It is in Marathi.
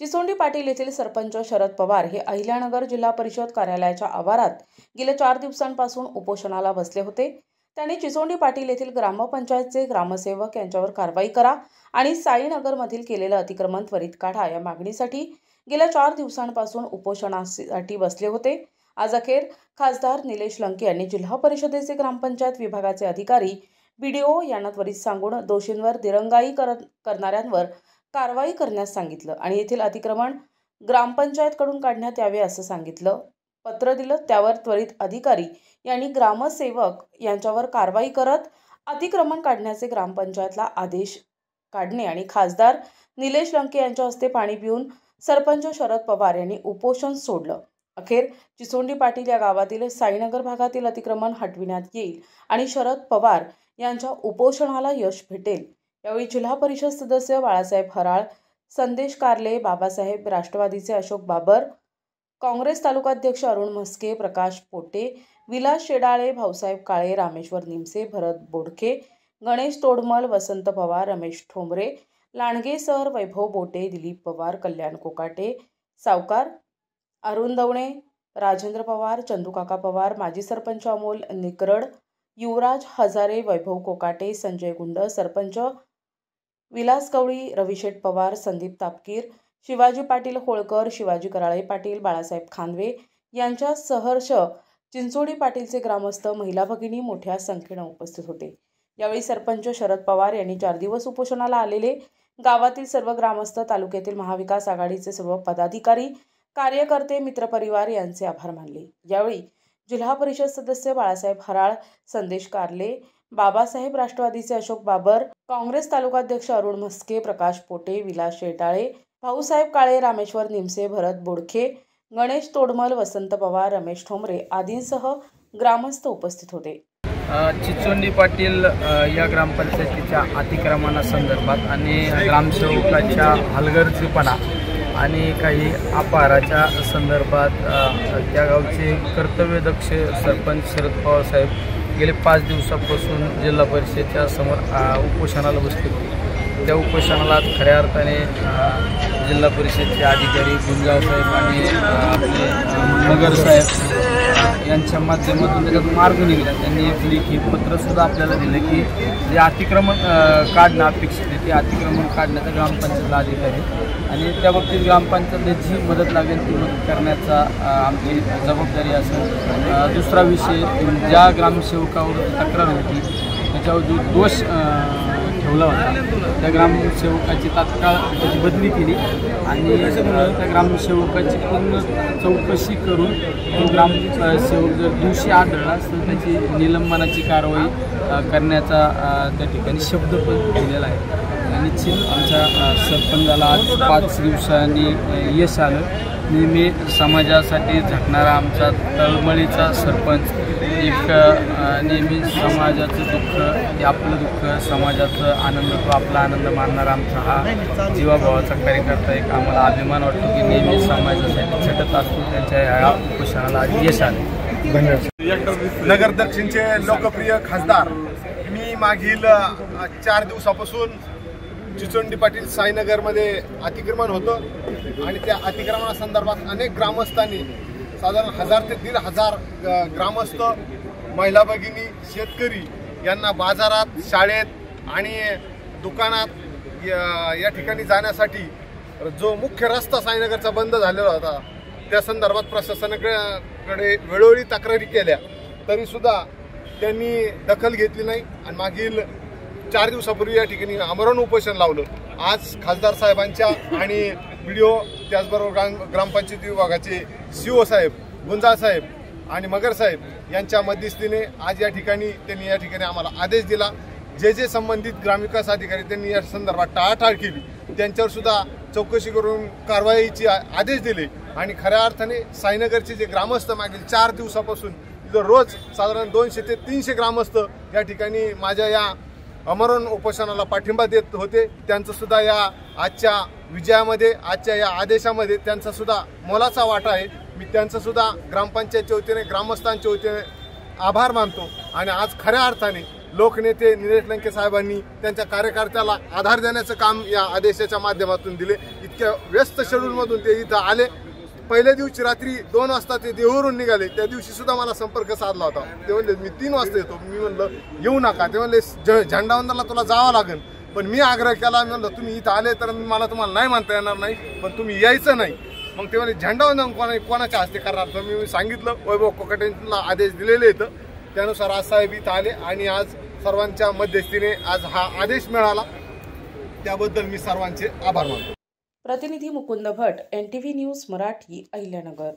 चिचोंडी पाटील येथील सरपंच शरद पवार हे अहिल्यानगर जिल्हा परिषद कार्यालयाच्या आवारात गेल्या 4 दिवसांपासून उपोषणाला बसले होते। त्यांनी चिचोंडी पाटील येथील ग्रामपंचायतचे ग्रामसेवक यांच्यावर कारवाई करा आणि साईनगरमधील केलेलं अतिक्रमण त्वरित काढा या मागणीसाठी गेल्या 4 दिवसांपासून उपोषणासाठी बसले होते। आज अखेर खासदार निलेश लंके यांनी जिल्हा परिषदेचे ग्रामपंचायत विभागाचे अधिकारी बीडीओ यांना त्वरित सांगून दोषींवर दिरंगाई करणाऱ्यांवर कारवाई करण्यास सांगितलं आणि येथील अतिक्रमण ग्रामपंचायतकडून काढण्यात यावे असं सांगितलं। पत्र दिलं त्यावर त्वरित अधिकारी यांनी ग्रामसेवक यांच्यावर कारवाई करत अतिक्रमण काढण्याचे ग्रामपंचायतला आदेश काढणे आणि खासदार निलेश लंके यांच्या हस्ते पाणी पिऊन सरपंच शरद पवार यांनी उपोषण सोडलं। अखेर चिचोंडी पाटील या गावातील साईनगर भागातील अतिक्रमण हटविण्यात येईल आणि शरद पवार यांच्या उपोषणाला यश भेटेल। यावेळी जिल्हा परिषद सदस्य बाळासाहेब हराळ, संदेश कारले, बाबासाहेब, राष्ट्रवादीचे अशोक बाबर, काँग्रेस तालुकाध्यक्ष अरुण म्हस्के, प्रकाश पोटे, विलास शेडाळे, भाऊसाहेब काळे, रामेश्वर निमसे, भरत बोडखे, गणेश तोडमल, वसंत पवार, रमेश ठोंबरे, लांडगे सर, वैभव बोटे, दिलीप पवार, कल्याण कोकाटे, सावकार, अरुण दवणे, राजेंद्र पवार, चंदूकाका पवार, माजी सरपंच अमोल निकरड, युवराज हजारे, वैभव कोकाटे, संजय गुंड, सरपंच विलास कवळी, रविशेठ पवार, संदीप तापकीर, शिवाजी पाटील होळकर, शिवाजी कराळे पाटील, बाळासाहेब खानवे यांच्या सहर्ष चिंचोडी पाटीलचे ग्रामस्थ, महिला भगिनी मोठ्या संख्येने उपस्थित होते। यावेळी सरपंच शरद पवार यांनी 4 दिवस उपोषणाला आलेले गावातील सर्व ग्रामस्थ, तालुक्यातील महाविकास आघाडीचे सर्व पदाधिकारी, कार्यकर्ते, मित्रपरिवार यांचे आभार मानले। यावेळी जिल्हा परिषद सदस्य बाळासाहेब हराळ, संदेश कारले, बाबासाहेब, राष्ट्रवादीचे अशोक बाबर, काँग्रेस तालुकाध्यक्ष अरुण म्हस्के, प्रकाश पोटे, विलास शेटाळे, भाऊसाहेब काळे, रामेश्वर निमसे, भरत बोडखे, गणेश तोडमल, वसंत पवार, रमेश ठोंबरे आदींसह ग्रामस्थ उपस्थित होते। चिचोंडी पाटील या ग्रामपंचायतीच्या अतिक्रमणासंदर्भात आणि ग्रामसेवकाच्या हलगर्जीपणा आणि काही अपहाराच्या संदर्भात त्या गावचे कर्तव्यदक्ष सरपंच शरद पवार साहेब गेले 5 दिवसापासून जिल्हा परिषदेच्या समोर उपोषणाला बसले होते। त्या उपोषणाला खऱ्या अर्थाने जिल्हा परिषदेचे अधिकारी गुंजाळ साहेब आणि आपले नगर साहेब यांच्या माध्यमातून त्याच्यात मार्ग निघाला। त्यांनी एक लेखी पत्रसुद्धा आपल्याला दिलं की जे अतिक्रमण काढणं अपेक्षित आहे ते अतिक्रमण काढण्याचा ग्रामपंचायतला अधिकार आहे आणि त्या बाबतीत ग्रामपंचायतला जी मदत लागेल ती मदत करण्याचा आमची जबाबदारी असेल। दुसरा विषय, ज्या ग्रामसेवकावर तक्रार होती त्याच्यावर जो दोष ठेवला होता त्या ग्रामसेवकाची तात्काळ त्याची बदली केली आणि त्या ग्रामसेवकाची पूर्ण चौकशी करून तो ग्रामसेवक जर दोषी आढळला तर त्याची निलंबनाची कारवाई करण्याचा त्या ठिकाणी शब्द पण दिलेला आहे। निश्चित आमच्या सरपंचाला आज 5 दिवसांनी यश आलं। नेहमी समाजासाठी झटणारा आमचा तळमळीचा सरपंच, एक नेहमी समाजाचं दुःख ते आपलं दुःख, समाजाचं आनंद तो आपला आनंद मानणारा आमचा हा जीवाभावाचा कार्यकर्ता एक आम्हाला अभिमान वाटतो की नेहमी समाजासाठी झटत असतो। त्यांच्या या उपोषणाला आज यश आले। धन्यवाद। नगर दक्षिणचे लोकप्रिय खासदार मी मागील 4 दिवसापासून चिचोंडी पाटील साईनगरमध्ये अतिक्रमण होतं आणि त्या अतिक्रमणासंदर्भात अनेक ग्रामस्थांनी साधारण 1000 ते 1500 ग्रामस्थ, महिला भगिनी, शेतकरी यांना बाजारात, शाळेत आणि दुकानात या ठिकाणी जाण्यासाठी जो मुख्य रस्ता साईनगरचा बंद झालेला होता त्या संदर्भात प्रशासनाकडे वेळोवेळी तक्रारी केल्या तरीसुद्धा त्यांनी दखल घेतली नाही आणि मागील 4 दिवसापूर्वी या ठिकाणी आमरण उपोषण लावलं। आज खासदार साहेबांच्या आणि बीडीओ त्याचबरोबर ग्रामपंचायत विभागाचे सीओ साहेब, गुंजाळ साहेब आणि मगर साहेब यांच्या मध्यस्थीने आज या ठिकाणी आम्हाला आदेश दिला। जे संबंधित ग्रामविकास अधिकारी त्यांनी या संदर्भात टाळाटाळ केली त्यांच्यावर सुद्धा चौकशी करून कारवाईचे आदेश दिले आणि खऱ्या अर्थाने साईनगरचे जे ग्रामस्थ मागील 4 दिवसापासून रोज साधारण 200 ते 300 ग्रामस्थ या ठिकाणी माझ्या या आमरण उपोषणाला पाठिंबा देत होते, त्यांचं सुद्धा या आजच्या विजयामध्ये, आजच्या या आदेशामध्ये त्यांचा सुद्धा मोलाचा वाटा आहे। मी त्यांचं सुद्धा ग्रामपंचायतच्या वतीने, ग्रामस्थांच्या वतीने आभार मानतो आणि आज खऱ्या अर्थाने लोकनेते निलेश लंके साहेबांनी त्यांच्या कार्यकर्त्याला आधार देण्याचं काम या आदेशाच्या माध्यमातून दिले। इतक्या व्यस्त शेड्यूलमधून ते इथं आले। पहिल्या दिवशी रात्री 2 वाजता ते देहूवरून निघाले। त्या दिवशी सुद्धा मला संपर्क साधला होता। ते म्हणले मी 3 वाजता येतो। मी म्हणलं येऊ नका। ते म्हणले झेंडावंदनला तुला जावं लागेल। पण मी आग्रह केला, मी म्हणलं तुम्ही इथं आले तर मला तुम्हाला नाही म्हणता येणार नाही, पण तुम्ही यायचं नाही। मग ते म्हणले झेंडावंदन कोणाच्या हस्ते करणार? तर मी सांगितलं वैभव कोकाटेंना आदेश दिलेले आहेत। त्यानुसार आज साहेब इथं आले आणि आज सर्वांच्या मध्यस्थीने आज हा आदेश मिळाला। त्याबद्दल मी सर्वांचे आभार मानतो। प्रतिनिधी मुकुंद भट, NTV न्यूज मराठी, अहिल्यानगर।